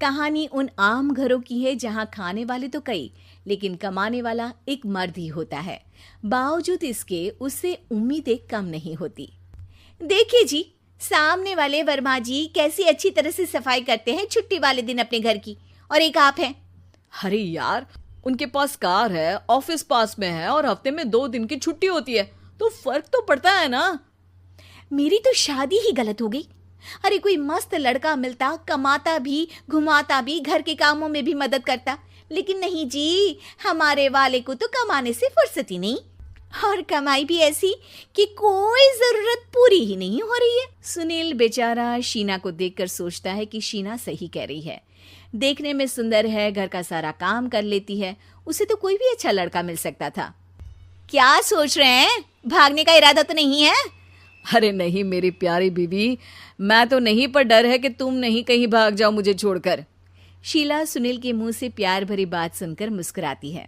कहानी उन आम घरों की है जहां खाने वाले तो कई, लेकिन कमाने वाला एक मर्द ही होता है। बावजूद इसके उससे उम्मीदें कम नहीं होती। देखिए जी, सामने वाले वर्मा जी कैसी अच्छी तरह से सफाई करते हैं छुट्टी वाले दिन अपने घर की, और एक आप हैं। अरे यार, उनके पास कार है, ऑफिस पास में है और हफ्ते में 2 दिन की छुट्टी होती है, तो फर्क तो पड़ता है ना। मेरी तो शादी ही गलत हो गई। अरे कोई मस्त लड़का मिलता, कमाता भी, घुमाता भी, घर के कामों में भी मदद करता, लेकिन नहीं जी, हमारे वाले को तो कमाने से फुर्सत ही नहीं, और कमाई भी ऐसी कि कोई जरूरत पूरी ही नहीं हो रही है। सुनील बेचारा शीना को देखकर सोचता है कि शीना सही कह रही है। देखने में सुंदर है, घर का सारा काम कर लेती है, उसे तो कोई भी अच्छा लड़का मिल सकता था। क्या सोच रहे हैं? भागने का इरादा तो नहीं है? अरे नहीं मेरी प्यारी बीवी, मैं तो नहीं, पर डर है कि तुम नहीं कहीं भाग जाओ मुझे छोड़कर। शीला सुनील के मुंह से प्यार भरी बात सुनकर मुस्कुराती है।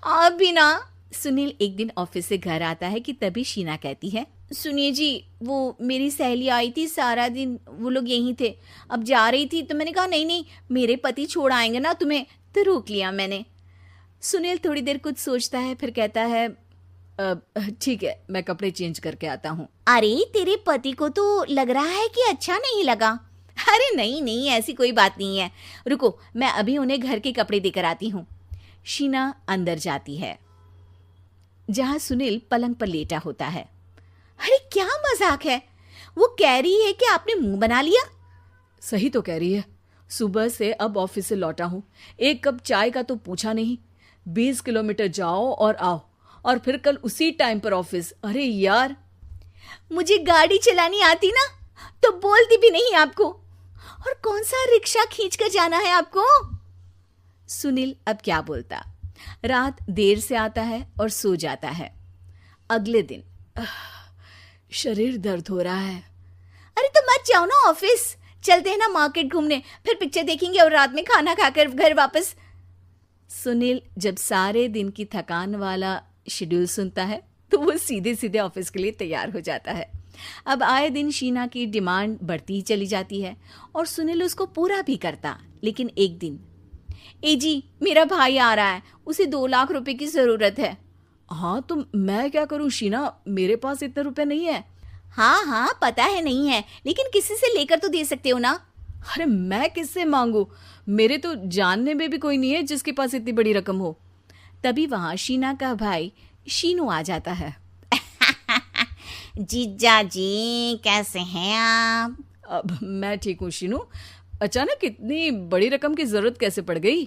आप भी ना। सुनील एक दिन ऑफिस से घर आता है कि तभी शीना कहती है, सुनिए जी, वो मेरी सहेली आई थी, सारा दिन वो लोग यहीं थे, अब जा रही थी तो मैंने कहा नहीं नहीं, मेरे पति छोड़ आएंगे ना तुम्हें, तो रोक लिया मैंने। सुनील थोड़ी देर कुछ सोचता है, फिर कहता है, ठीक है, मैं कपड़े चेंज करके आता हूँ। अरे तेरे पति को तो लग रहा है कि अच्छा नहीं लगा। अरे नहीं नहीं, ऐसी कोई बात नहीं है, रुको मैं अभी उन्हें घर के कपड़े देकर आती हूँ। शीना अंदर जाती है जहां सुनील पलंग पर लेटा होता है। अरे क्या मजाक है, वो कह रही है कि आपने मुंह बना लिया। सही तो कह रही है, सुबह से अब ऑफिस से लौटा हूँ, एक कप चाय का तो पूछा नहीं, 20 किलोमीटर जाओ और आओ, और फिर कल उसी टाइम पर ऑफिस। अरे यार, मुझे गाड़ी चलानी आती ना तो बोलती भी नहीं आपको, और कौन सा रिक्शा खींच कर जाना है आपको। सुनील अब क्या बोलता। रात देर से आता है और सो जाता है। अगले दिन शरीर दर्द हो रहा है। अरे तो मत जाओ ना ऑफिस, चलते हैं ना मार्केट घूमने, फिर पिक्चर देखेंगे और रात में खाना खाकर घर वापस। सुनील जब सारे दिन की थकान वाला शेड्यूल सुनता है तो वो सीधे सीधे ऑफिस के लिए तैयार हो जाता है। अब आए दिन शीना की डिमांड बढ़ती ही चली जाती है और सुनील उसको पूरा भी करता। लेकिन एक दिन, ए जी मेरा भाई आ रहा है, उसे 2 लाख रुपए की जरूरत है। हाँ तो मैं क्या करूं शीना, मेरे पास इतने रुपए नहीं है। हाँ हाँ पता है नहीं है, लेकिन किसी से लेकर तो दे सकते हो ना। अरे मैं किससे मांगू, मेरे तो जानने में भी कोई नहीं है जिसके पास इतनी बड़ी रकम हो। तभी वहां शीना का भाई शीनू आ जाता है। जीजा जी कैसे हैं आप? अब मैं ठीक हूँ शीनू, अचानक इतनी बड़ी रकम की जरूरत कैसे पड़ गई?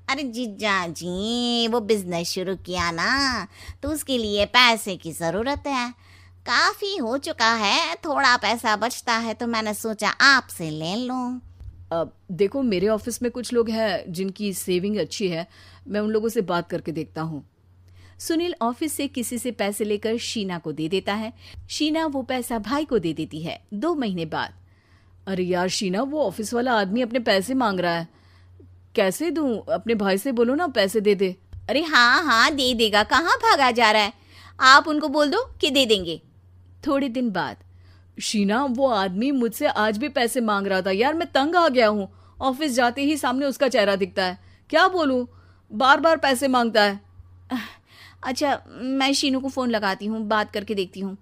अरे जीजा जी, वो बिजनेस शुरू किया ना, तो उसके लिए पैसे की ज़रूरत है। काफ़ी हो चुका है, थोड़ा पैसा बचता है तो मैंने सोचा आपसे ले लूं। अब देखो, मेरे ऑफिस में कुछ लोग हैं जिनकी सेविंग अच्छी है, मैं उन लोगों से बात करके देखता हूँ। सुनील ऑफिस से किसी से पैसे लेकर शीना को दे देता है। शीना वो पैसा भाई को दे देती है 2 महीने बाद। अरे यार शीना, वो ऑफिस वाला आदमी अपने पैसे मांग रहा है, कैसे दूं? अपने भाई से बोलो ना पैसे दे दे। अरे हाँ हाँ दे देगा, कहाँ भागा जा रहा है, आप उनको बोल दो कि दे देंगे। थोड़े दिन बाद, शीना वो आदमी मुझसे आज भी पैसे मांग रहा था यार, मैं तंग आ गया हूँ। ऑफिस जाते ही सामने उसका चेहरा दिखता है, क्या बोलूँ, बार बार पैसे मांगता है। अच्छा मैं शीनू को फ़ोन लगाती हूँ, बात करके देखती हूँ।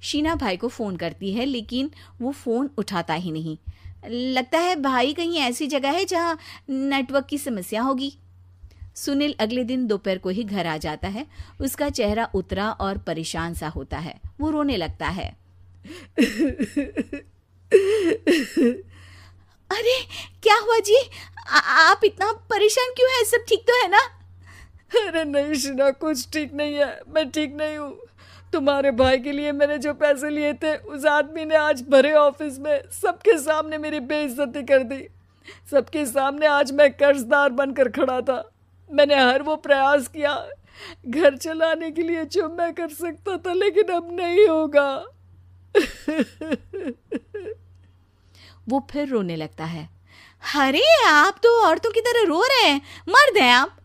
शीना भाई को फ़ोन करती है लेकिन वो फ़ोन उठाता ही नहीं। लगता है भाई कहीं ऐसी जगह है जहाँ नेटवर्क की समस्या होगी। सुनील अगले दिन दोपहर को ही घर आ जाता है। उसका चेहरा उतरा और परेशान सा होता है। वो रोने लगता है। अरे क्या हुआ जी, आप इतना परेशान क्यों हैं? सब ठीक तो है ना? अरे नहीं शीना, कुछ ठीक नहीं है, मैं ठीक नहीं हूँ। तुम्हारे भाई के लिए मैंने जो पैसे लिए थे, उस आदमी ने आज भरे ऑफिस में सबके सामने मेरी बेइज्जती कर दी। सबके सामने आज मैं कर्जदार बनकर खड़ा था। मैंने हर वो प्रयास किया घर चलाने के लिए जो मैं कर सकता था, लेकिन अब नहीं होगा। वो फिर रोने लगता है। अरे आप तो औरतों की तरह रो रहे हैं, मर्द हैं आप।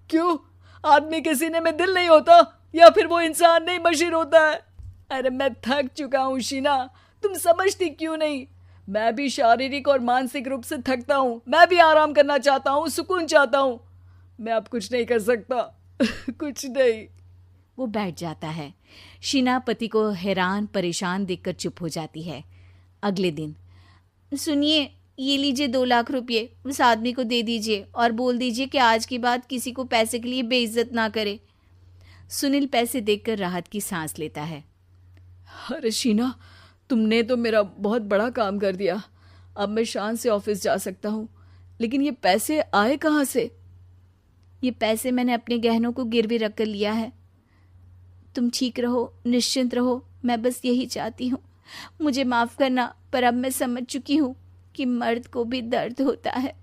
क्यों, आदमी के सीने में दिल नहीं होता, या फिर वो इंसान नहीं मशीन होता है? अरे मैं थक चुका हूँ शीना, तुम समझती क्यों नहीं? मैं भी शारीरिक और मानसिक रूप से थकता हूँ, मैं भी आराम करना चाहता हूँ, सुकून चाहता हूँ। मैं अब कुछ नहीं कर सकता। कुछ नहीं। वो बैठ जाता है। शीना पति को हैरान परेशान देखकर चुप हो जाती है। अगले दिन, सुनिए, ये लीजिए 2 लाख रुपये, उस आदमी को दे दीजिए और बोल दीजिए कि आज के बाद किसी को पैसे के लिए बेइज्जत ना करे। सुनील पैसे देखकर राहत की सांस लेता है। अरे शीना, तुमने तो मेरा बहुत बड़ा काम कर दिया। अब मैं शान से ऑफिस जा सकता हूँ, लेकिन ये पैसे आए कहाँ से? ये पैसे मैंने अपने गहनों को गिरवी रख कर लिया है। तुम ठीक रहो, निश्चिंत रहो, मैं बस यही चाहती हूँ। मुझे माफ़ करना, पर अब मैं समझ चुकी हूँ कि मर्द को भी दर्द होता है।